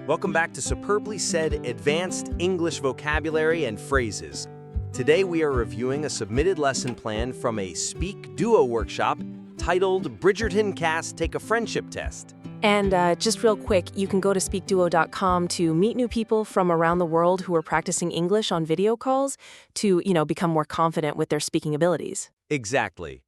Welcome back to Superbly Said Advanced English Vocabulary and Phrases. Today we are reviewing a submitted lesson plan from a SpeakDuo workshop titled Bridgerton Cast Take a Friendship Test. And just real quick, you can go to SpeakDuo.com to meet new people from around the world who are practicing English on video calls to, become more confident with their speaking abilities. Exactly.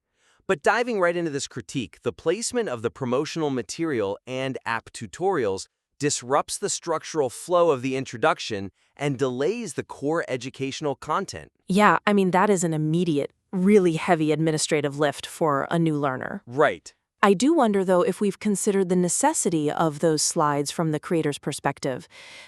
But diving right into this critique, the placement of the promotional material and app tutorials disrupts the structural flow of the introduction and delays the core educational content. Yeah, that is an immediate, really heavy administrative lift for a new learner. Right. I do wonder, though, if we've considered the necessity of those slides from the creator's perspective,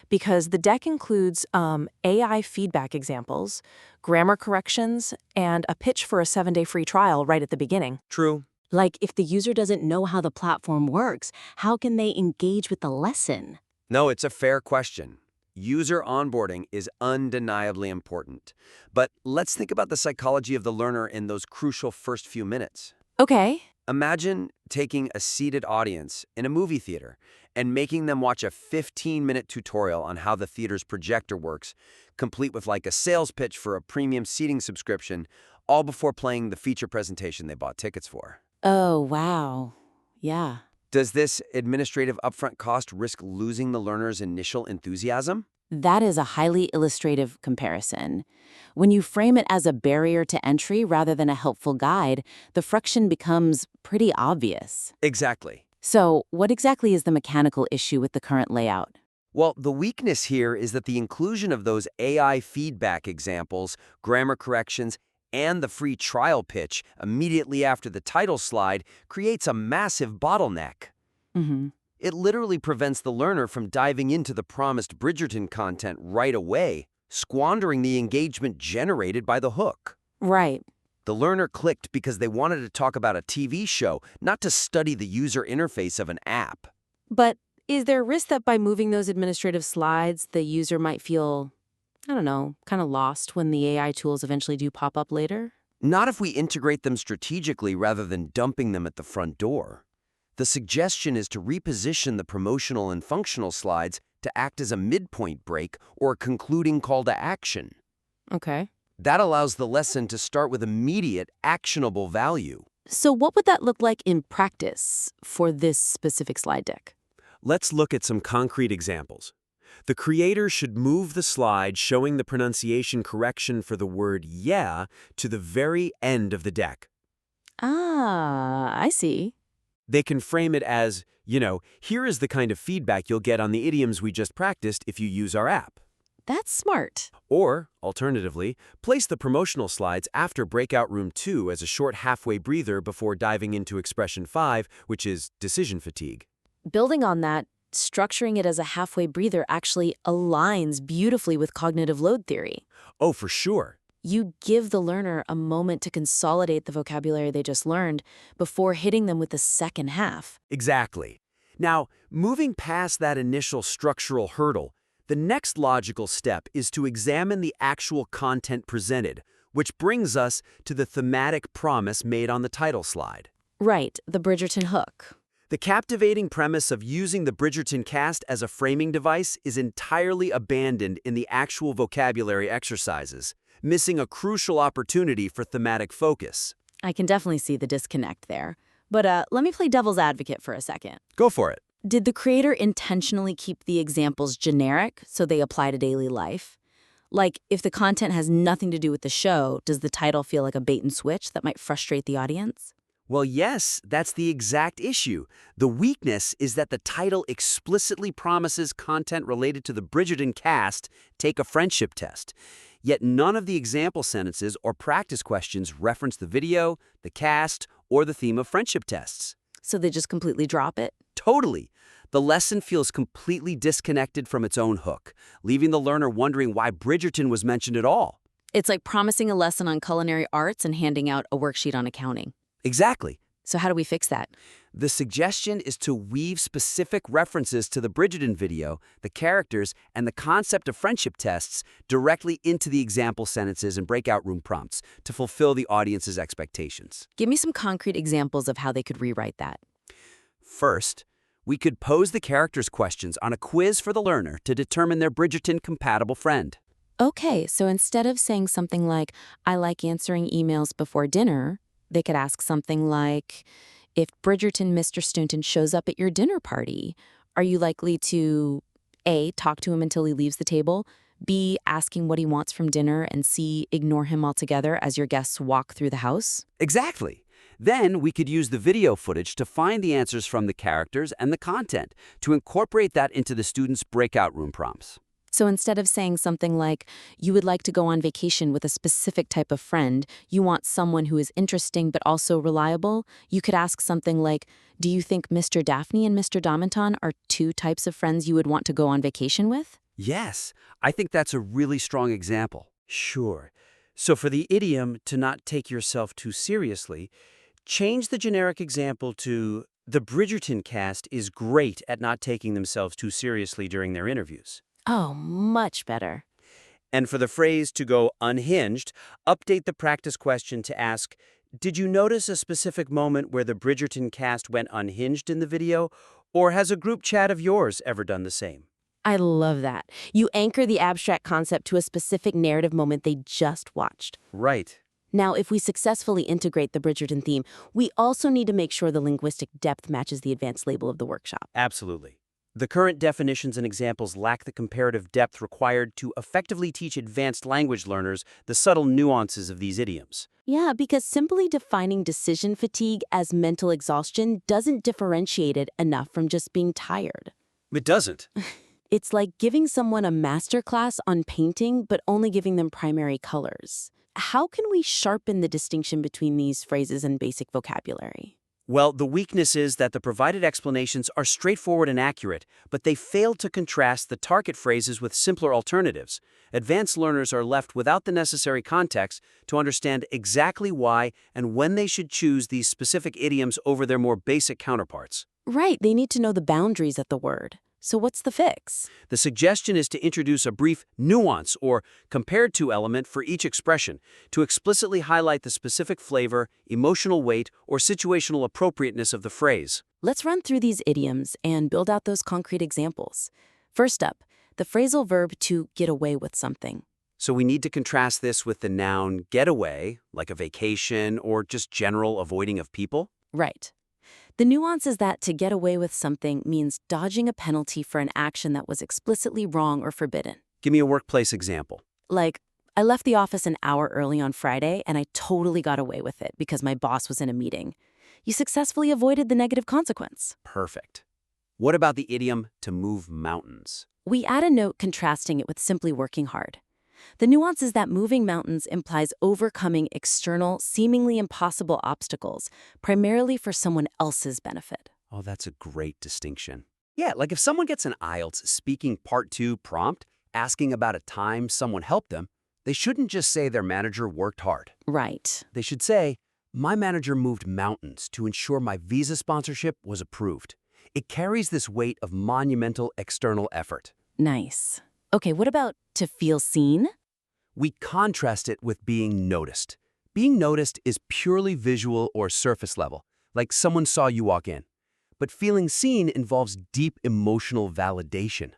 because the deck includes AI feedback examples, grammar corrections, and a pitch for a 7-day free trial right at the beginning. True. Like, if the user doesn't know how the platform works, how can they engage with the lesson? No, it's a fair question. User onboarding is undeniably important. But let's think about the psychology of the learner in those crucial first few minutes. Okay. Imagine taking a seated audience in a movie theater and making them watch a 15-minute tutorial on how the theater's projector works, complete with like a sales pitch for a premium seating subscription, all before playing the feature presentation they bought tickets for. Oh, wow. Yeah. Does this administrative upfront cost risk losing the learner's initial enthusiasm? That is a highly illustrative comparison. When you frame it as a barrier to entry rather than a helpful guide, the friction becomes pretty obvious. Exactly. So, what exactly is the mechanical issue with the current layout? Well, the weakness here is that the inclusion of those AI feedback examples, grammar corrections, and the free trial pitch immediately after the title slide creates a massive bottleneck. It literally prevents the learner from diving into the promised Bridgerton content right away, squandering the engagement generated by the hook. Right. The learner clicked because they wanted to talk about a TV show, not to study the user interface of an app. But is there a risk that by moving those administrative slides, the user might feel, kind of lost when the AI tools eventually do pop up later? Not if we integrate them strategically rather than dumping them at the front door. The suggestion is to reposition the promotional and functional slides to act as a midpoint break or a concluding call to action. Okay. That allows the lesson to start with immediate, actionable value. So what would that look like in practice for this specific slide deck? Let's look at some concrete examples. The creator should move the slide showing the pronunciation correction for the word yeah to the very end of the deck. Ah, I see. They can frame it as, here is the kind of feedback you'll get on the idioms we just practiced if you use our app. That's smart. Or, alternatively, place the promotional slides after Breakout Room 2 as a short halfway breather before diving into Expression 5, which is decision fatigue. Building on that, structuring it as a halfway breather actually aligns beautifully with cognitive load theory. Oh, for sure. You give the learner a moment to consolidate the vocabulary they just learned before hitting them with the second half. Exactly. Now, moving past that initial structural hurdle, the next logical step is to examine the actual content presented, which brings us to the thematic promise made on the title slide. Right, the Bridgerton hook. The captivating premise of using the Bridgerton cast as a framing device is entirely abandoned in the actual vocabulary exercises, missing a crucial opportunity for thematic focus. I can definitely see the disconnect there. But let me play devil's advocate for a second. Go for it. Did the creator intentionally keep the examples generic so they apply to daily life? Like, if the content has nothing to do with the show, does the title feel like a bait and switch that might frustrate the audience? Well, yes, that's the exact issue. The weakness is that the title explicitly promises content related to the Bridgerton cast, take a friendship test. Yet none of the example sentences or practice questions reference the video, the cast, or the theme of friendship tests. So they just completely drop it? Totally. The lesson feels completely disconnected from its own hook, leaving the learner wondering why Bridgerton was mentioned at all. It's like promising a lesson on culinary arts and handing out a worksheet on accounting. Exactly. So how do we fix that? The suggestion is to weave specific references to the Bridgerton video, the characters, and the concept of friendship tests directly into the example sentences and breakout room prompts to fulfill the audience's expectations. Give me some concrete examples of how they could rewrite that. First, We could pose the characters' questions on a quiz for the learner to determine their Bridgerton-compatible friend. Okay, so instead of saying something like, I like answering emails before dinner, they could ask something like, if Bridgerton Mr. Staunton shows up at your dinner party, are you likely to A, talk to him until he leaves the table, B, ask him what he wants from dinner, and C, ignore him altogether as your guests walk through the house? Exactly. Then we could use the video footage to find the answers from the characters and the content to incorporate that into the students' breakout room prompts. So instead of saying something like, you would like to go on vacation with a specific type of friend, you want someone who is interesting but also reliable, you could ask something like, do you think Mr. Daphne and Mr. Dominton are two types of friends you would want to go on vacation with? Yes, I think that's a really strong example. Sure. So for the idiom to not take yourself too seriously, change the generic example to the Bridgerton cast is great at not taking themselves too seriously during their interviews. Oh, much better. And for the phrase to go unhinged, update the practice question to ask, did you notice a specific moment where the Bridgerton cast went unhinged in the video, or has a group chat of yours ever done the same? I love that. You anchor the abstract concept to a specific narrative moment they just watched. Right. Now, if we successfully integrate the Bridgerton theme, we also need to make sure the linguistic depth matches the advanced label of the workshop. Absolutely. The current definitions and examples lack the comparative depth required to effectively teach advanced language learners the subtle nuances of these idioms. Yeah, because simply defining decision fatigue as mental exhaustion doesn't differentiate it enough from just being tired. It doesn't. It's like giving someone a master class on painting, but only giving them primary colors. How can we sharpen the distinction between these phrases and basic vocabulary? Well, the weakness is that the provided explanations are straightforward and accurate, but they fail to contrast the target phrases with simpler alternatives. Advanced learners are left without the necessary context to understand exactly why and when they should choose these specific idioms over their more basic counterparts. Right, they need to know the boundaries of the word. So what's the fix? The suggestion is to introduce a brief nuance or compared to element for each expression to explicitly highlight the specific flavor, emotional weight, or situational appropriateness of the phrase. Let's run through these idioms and build out those concrete examples. First up, the phrasal verb to get away with something. So we need to contrast this with the noun get away, like a vacation or just general avoiding of people. Right. The nuance is that to get away with something means dodging a penalty for an action that was explicitly wrong or forbidden. Give me a workplace example. Like, I left the office an hour early on Friday and I totally got away with it because my boss was in a meeting. You successfully avoided the negative consequence. Perfect. What about the idiom to move mountains? We add a note contrasting it with simply working hard. The nuance is that moving mountains implies overcoming external, seemingly impossible obstacles, primarily for someone else's benefit. Oh, that's a great distinction. Yeah, like if someone gets an IELTS Speaking Part 2 prompt asking about a time someone helped them, they shouldn't just say their manager worked hard. Right. They should say, my manager moved mountains to ensure my visa sponsorship was approved. It carries this weight of monumental external effort. Nice. Okay, what about to feel seen? We contrast it with being noticed. Being noticed is purely visual or surface level, like someone saw you walk in. But feeling seen involves deep emotional validation.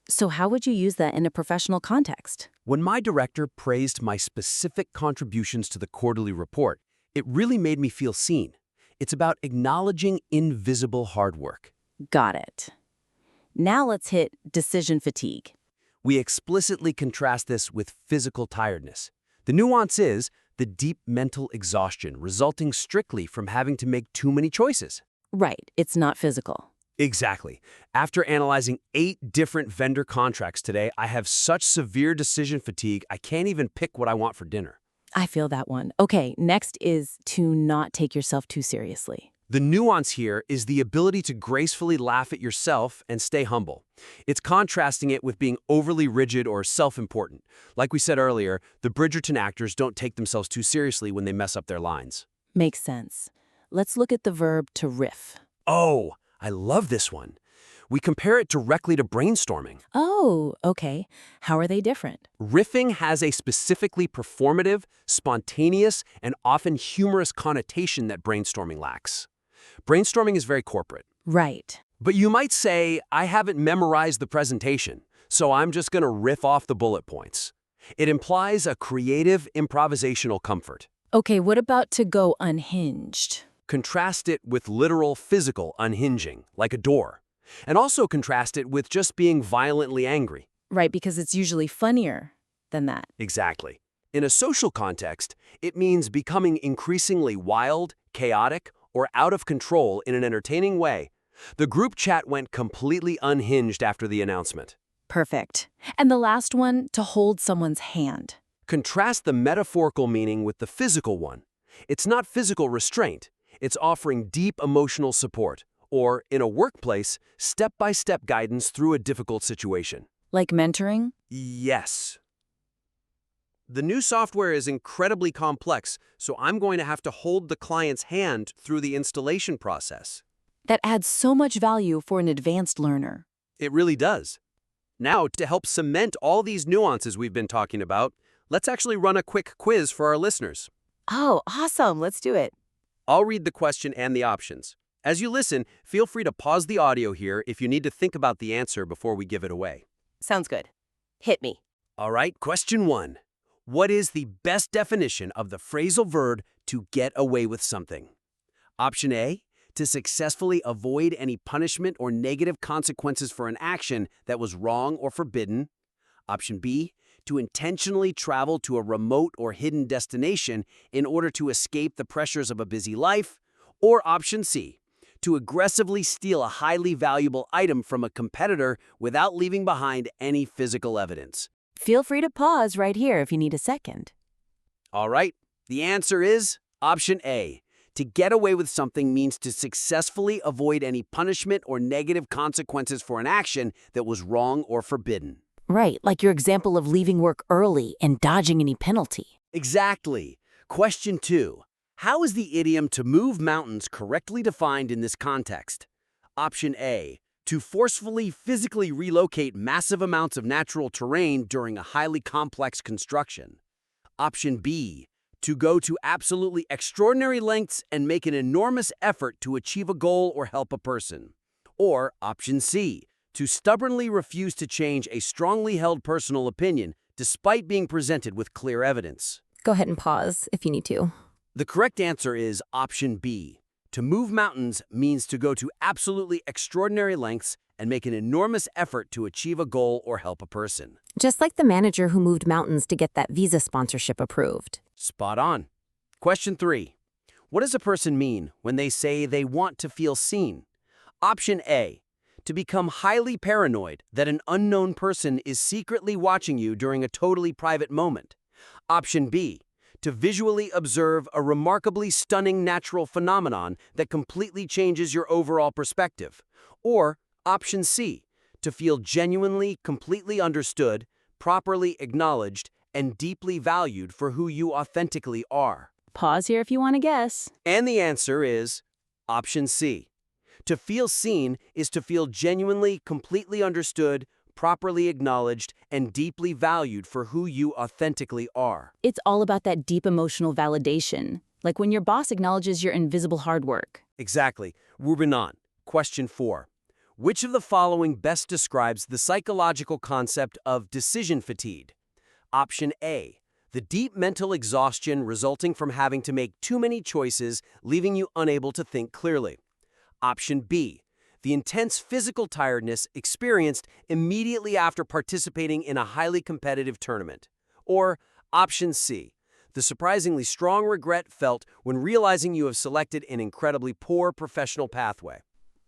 So how would you use that in a professional context? When my director praised my specific contributions to the quarterly report, it really made me feel seen. It's about acknowledging invisible hard work. Got it. Now let's hit decision fatigue. We explicitly contrast this with physical tiredness. The nuance is the deep mental exhaustion resulting strictly from having to make too many choices. Right, it's not physical. Exactly. After analyzing 8 different vendor contracts today, I have such severe decision fatigue, I can't even pick what I want for dinner. I feel that one. Okay, next is to not take yourself too seriously. The nuance here is the ability to gracefully laugh at yourself and stay humble. It's contrasting it with being overly rigid or self-important. Like we said earlier, the Bridgerton actors don't take themselves too seriously when they mess up their lines. Makes sense. Let's look at the verb to riff. Oh, I love this one. We compare it directly to brainstorming. Oh, okay. How are they different? Riffing has a specifically performative, spontaneous, and often humorous connotation that brainstorming lacks. Brainstorming is very corporate. Right. But you might say, I haven't memorized the presentation, so I'm just going to riff off the bullet points. It implies a creative, improvisational comfort. Okay, what about to go unhinged? Contrast it with literal, physical unhinging, like a door. And also contrast it with just being violently angry. Right, because it's usually funnier than that. Exactly. In a social context, it means becoming increasingly wild, chaotic, or out of control in an entertaining way. The group chat went completely unhinged after the announcement. Perfect. And the last one, to hold someone's hand. Contrast the metaphorical meaning with the physical one. It's not physical restraint. It's offering deep emotional support, or, in a workplace, step-by-step guidance through a difficult situation. Like mentoring? Yes. The new software is incredibly complex, so I'm going to have to hold the client's hand through the installation process. That adds so much value for an advanced learner. It really does. Now, to help cement all these nuances we've been talking about, let's actually run a quick quiz for our listeners. Oh, awesome. Let's do it. I'll read the question and the options. As you listen, feel free to pause the audio here if you need to think about the answer before we give it away. Sounds good. Hit me. All right, question 1. What is the best definition of the phrasal verb to get away with something? Option A, to successfully avoid any punishment or negative consequences for an action that was wrong or forbidden. Option B, to intentionally travel to a remote or hidden destination in order to escape the pressures of a busy life. Or option C, to aggressively steal a highly valuable item from a competitor without leaving behind any physical evidence. Feel free to pause right here if you need a second. All right, the answer is option A. To get away with something means to successfully avoid any punishment or negative consequences for an action that was wrong or forbidden. Right, like your example of leaving work early and dodging any penalty. Exactly. Question 2. How is the idiom to move mountains correctly defined in this context? Option A. To forcefully physically relocate massive amounts of natural terrain during a highly complex construction. Option B. To go to absolutely extraordinary lengths and make an enormous effort to achieve a goal or help a person. Or option C. To stubbornly refuse to change a strongly held personal opinion despite being presented with clear evidence. Go ahead and pause if you need to. The correct answer is option B. To move mountains means to go to absolutely extraordinary lengths and make an enormous effort to achieve a goal or help a person. Just like the manager who moved mountains to get that visa sponsorship approved. Spot on. Question 3. What does a person mean when they say they want to feel seen? Option A. To become highly paranoid that an unknown person is secretly watching you during a totally private moment. Option B. To visually observe a remarkably stunning natural phenomenon that completely changes your overall perspective. Or option C. To feel genuinely, completely understood, properly acknowledged, and deeply valued for who you authentically are. Pause here if you want to guess. And the answer is option C. To feel seen is to feel genuinely, completely understood, properly acknowledged, and deeply valued for who you authentically are. It's all about that deep emotional validation, like when your boss acknowledges your invisible hard work. Exactly. Moving on. Question 4. Which of the following best describes the psychological concept of decision fatigue? Option A. The deep mental exhaustion resulting from having to make too many choices, leaving you unable to think clearly. Option B. The intense physical tiredness experienced immediately after participating in a highly competitive tournament. Or option C. The surprisingly strong regret felt when realizing you have selected an incredibly poor professional pathway.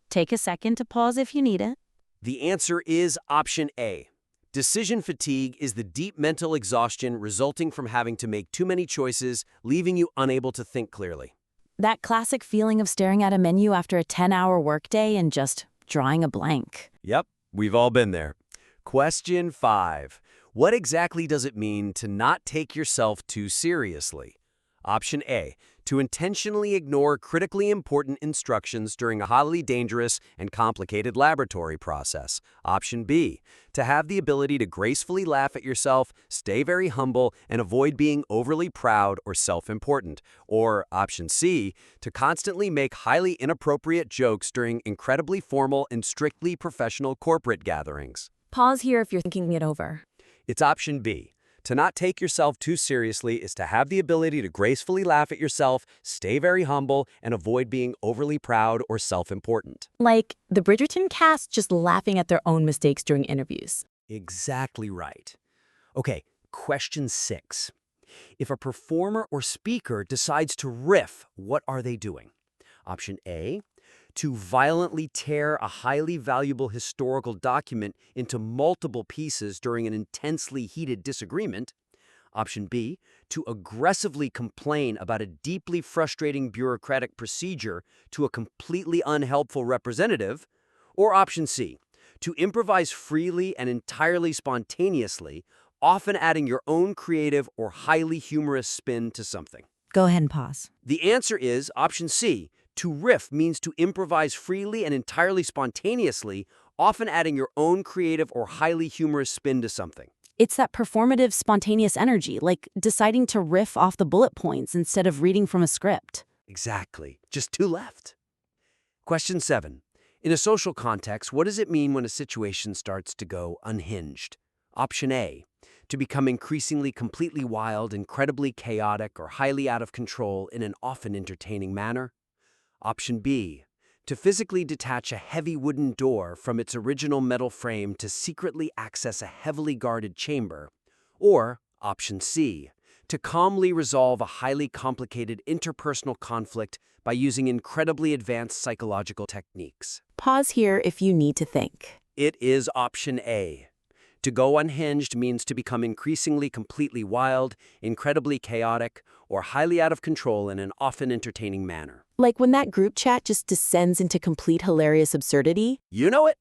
Take a second to pause if you need it. The answer is option A. Decision fatigue is the deep mental exhaustion resulting from having to make too many choices, leaving you unable to think clearly. That classic feeling of staring at a menu after a 10-hour workday and just drawing a blank. Yep, we've all been there. Question 5. What exactly does it mean to not take yourself too seriously? Option A. to intentionally ignore critically important instructions during a highly dangerous and complicated laboratory process. Option B, to have the ability to gracefully laugh at yourself, stay very humble, and avoid being overly proud or self-important. Or option C, to constantly make highly inappropriate jokes during incredibly formal and strictly professional corporate gatherings. Pause here if you're thinking it over. It's option B. To not take yourself too seriously is to have the ability to gracefully laugh at yourself, stay very humble, and avoid being overly proud or self-important. Like the Bridgerton cast just laughing at their own mistakes during interviews. Exactly right. Okay, question 6. If a performer or speaker decides to riff, what are they doing? Option A, to violently tear a highly valuable historical document into multiple pieces during an intensely heated disagreement. Option B, to aggressively complain about a deeply frustrating bureaucratic procedure to a completely unhelpful representative. Or option C, to improvise freely and entirely spontaneously, often adding your own creative or highly humorous spin to something. Go ahead and pause. The answer is option C. To riff means to improvise freely and entirely spontaneously, often adding your own creative or highly humorous spin to something. It's that performative, spontaneous energy, like deciding to riff off the bullet points instead of reading from a script. Exactly. Just 2 left. Question 7. In a social context, what does it mean when a situation starts to go unhinged? Option A, to become increasingly completely wild, incredibly chaotic, or highly out of control in an often entertaining manner. Option B, to physically detach a heavy wooden door from its original metal frame to secretly access a heavily guarded chamber. Or option C, to calmly resolve a highly complicated interpersonal conflict by using incredibly advanced psychological techniques. Pause here if you need to think. It is option A. To go unhinged means to become increasingly completely wild, incredibly chaotic, or highly out of control in an often entertaining manner. Like when that group chat just descends into complete hilarious absurdity? You know it!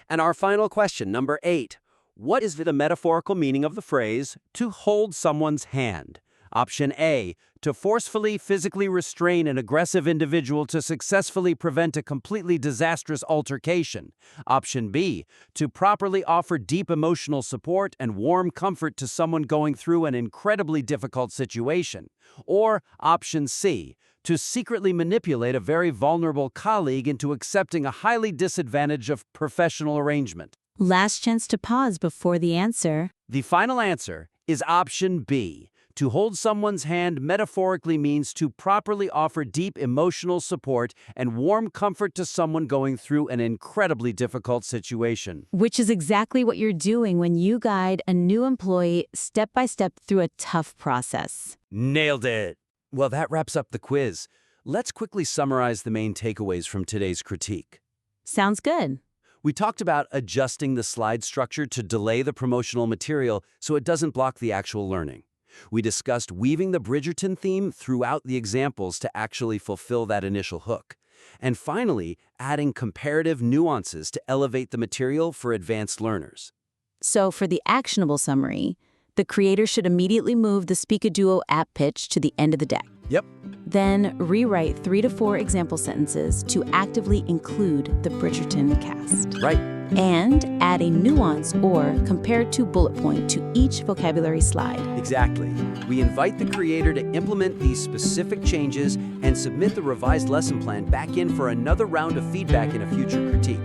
And our final question, number 8. What is the metaphorical meaning of the phrase, to hold someone's hand? Option A, to forcefully physically restrain an aggressive individual to successfully prevent a completely disastrous altercation. Option B, to properly offer deep emotional support and warm comfort to someone going through an incredibly difficult situation. Or option C, to secretly manipulate a very vulnerable colleague into accepting a highly disadvantaged professional arrangement. Last chance to pause before the answer. The final answer is option B. To hold someone's hand metaphorically means to properly offer deep emotional support and warm comfort to someone going through an incredibly difficult situation. Which is exactly what you're doing when you guide a new employee step by step through a tough process. Nailed it! Well, that wraps up the quiz. Let's quickly summarize the main takeaways from today's critique. Sounds good. We talked about adjusting the slide structure to delay the promotional material so it doesn't block the actual learning. We discussed weaving the Bridgerton theme throughout the examples to actually fulfill that initial hook. And finally, adding comparative nuances to elevate the material for advanced learners. So for the actionable summary, the creator should immediately move the SpeakDuo app pitch to the end of the deck. Yep. Then rewrite 3 to 4 example sentences to actively include the Bridgerton cast. Right. And add a nuance or compare to bullet point to each vocabulary slide. Exactly. We invite the creator to implement these specific changes and submit the revised lesson plan back in for another round of feedback in a future critique.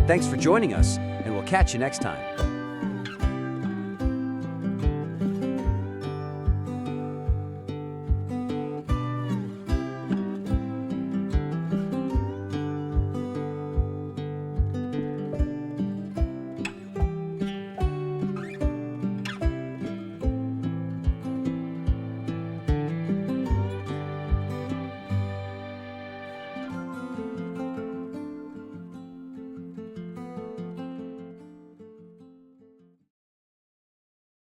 Thanks for joining us, and we'll catch you next time.